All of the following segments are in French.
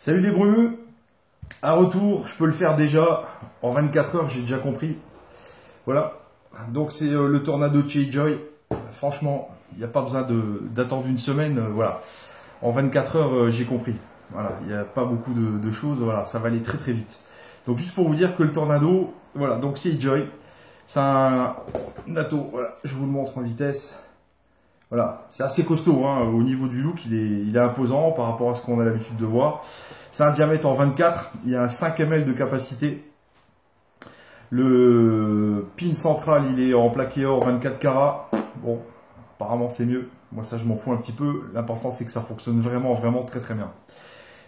Salut les brumeux, un retour, je peux le faire déjà, en 24 heures j'ai déjà compris. Voilà, donc c'est le Tornado de chez Joy. Franchement, il n'y a pas besoin d'attendre une semaine, voilà. En 24 heures j'ai compris. Voilà, il n'y a pas beaucoup de choses, voilà, ça va aller très très vite. Donc juste pour vous dire que le Tornado, voilà, donc c'est Joy. C'est un Nato, voilà, je vous le montre en vitesse. Voilà, c'est assez costaud, hein. Au niveau du look, il est imposant par rapport à ce qu'on a l'habitude de voir. C'est un diamètre en 24, il y a un 5 ml de capacité. Le pin central, il est en plaqué or 24 carats. Bon, apparemment c'est mieux. Moi ça je m'en fous un petit peu. L'important c'est que ça fonctionne vraiment très très bien.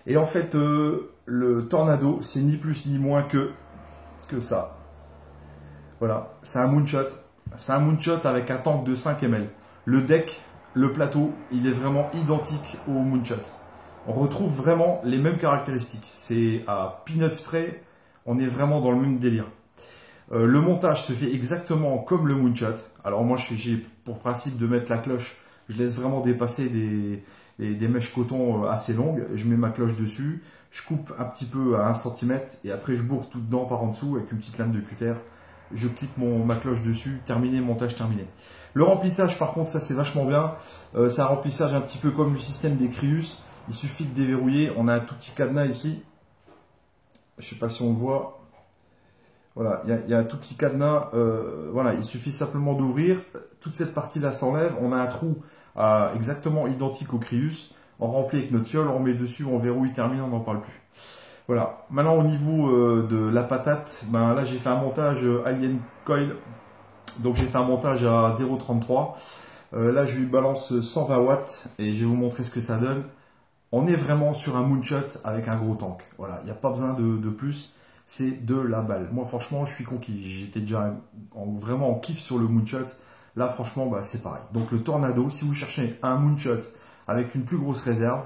Et en fait, le Tornado, c'est ni plus ni moins que ça. Voilà, c'est un moonshot. C'est un moonshot avec un tank de 5 ml. Le deck, le plateau, il est vraiment identique au moonshot. On retrouve vraiment les mêmes caractéristiques. C'est à peanut spray, on est vraiment dans le même délire. Le montage se fait exactement comme le moonshot. Alors moi, j'ai pour principe de mettre la cloche. Je laisse vraiment dépasser des mèches coton assez longues. Je mets ma cloche dessus. Je coupe un petit peu à 1 cm et après je bourre tout dedans par en dessous avec une petite lame de cutter. Je clique ma cloche dessus, terminé, montage terminé. Le remplissage par contre, ça c'est vachement bien. C'est un remplissage un petit peu comme le système des Crius. Il suffit de déverrouiller, on a un tout petit cadenas ici. Je ne sais pas si on le voit. Voilà, il y a un tout petit cadenas. Voilà, il suffit simplement d'ouvrir. Toute cette partie-là s'enlève. On a un trou exactement identique au Crius. On remplit avec notre fiole, on met dessus, on verrouille, termine, on n'en parle plus. Voilà. Maintenant au niveau de la patate, ben là j'ai fait un montage Alien Coil. Donc j'ai fait un montage à 0,33. Là je lui balance 120 watts et je vais vous montrer ce que ça donne. On est vraiment sur un moonshot avec un gros tank. Voilà, il n'y a pas besoin de plus. C'est de la balle. Moi franchement je suis conquis. J'étais déjà vraiment en kiff sur le moonshot. Là franchement bah, c'est pareil. Donc le Tornado, si vous cherchez un moonshot avec une plus grosse réserve,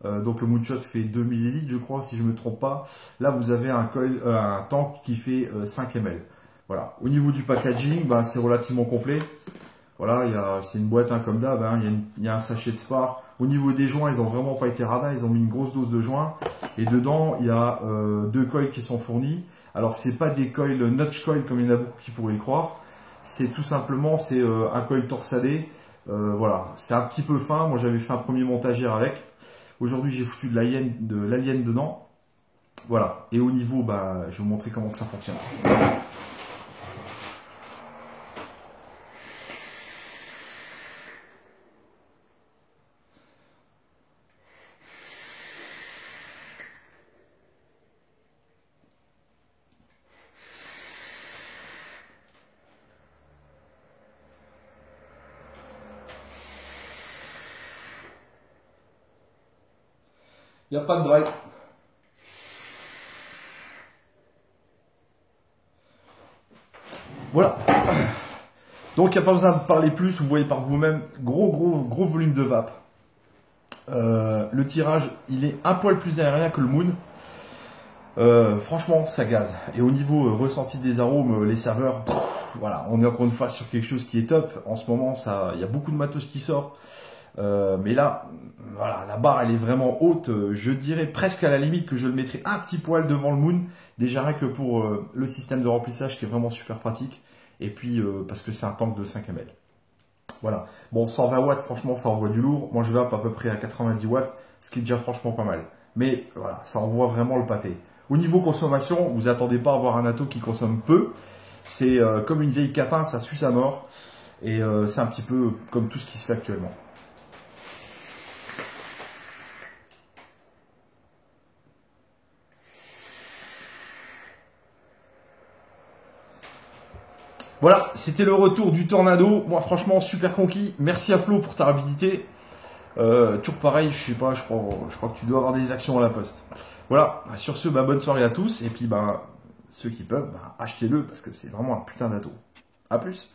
donc le moonshot fait 2 ml je crois si je ne me trompe pas. Là vous avez un tank qui fait 5 ml. Voilà. Au niveau du packaging, ben, c'est relativement complet. Voilà, c'est une boîte hein, comme d'hab, hein, il y a un sachet de spar. Au niveau des joints, ils n'ont vraiment pas été radins, ils ont mis une grosse dose de joints. Et dedans, il y a 2 coils qui sont fournis. Alors, c'est pas des coils notch coil comme il y en a beaucoup qui pourraient le croire. C'est tout simplement un coil torsadé. Voilà, c'est un petit peu fin. Moi, j'avais fait un premier montage hier avec. Aujourd'hui, j'ai foutu de l'alien dedans. Voilà. Et au niveau, bah, je vais vous montrer comment que ça fonctionne. Il n'y a pas de drive. Voilà. Donc il n'y a pas besoin de parler plus, vous voyez par vous-même, gros volume de vape. Le tirage, il est un poil plus aérien que le Moon. Franchement, ça gaze. Et au niveau ressenti des arômes, les saveurs, voilà, on est encore une fois sur quelque chose qui est top. En ce moment, il y a beaucoup de matos qui sort. Mais là, voilà, la barre elle est vraiment haute. Je dirais presque à la limite que je le mettrais un petit poil devant le Moon. Déjà rien que pour le système de remplissage qui est vraiment super pratique. Et puis parce que c'est un tank de 5 ml. Voilà. Bon, 120 watts, franchement, ça envoie du lourd. Moi, je vape à peu près à 90 watts, ce qui est déjà franchement pas mal. Mais voilà, ça envoie vraiment le pâté. Au niveau consommation, vous attendez pas à avoir un Nato qui consomme peu. C'est comme une vieille catin, ça suce à mort. Et c'est un petit peu comme tout ce qui se fait actuellement. Voilà, c'était le retour du Tornado. Moi, franchement, super conquis. Merci à Flo pour ta rapidité. Toujours pareil, je sais pas, je crois que tu dois avoir des actions à la poste. Voilà, sur ce, bah, bonne soirée à tous. Et puis, bah, ceux qui peuvent, bah, achetez-le parce que c'est vraiment un putain d'atto. A plus.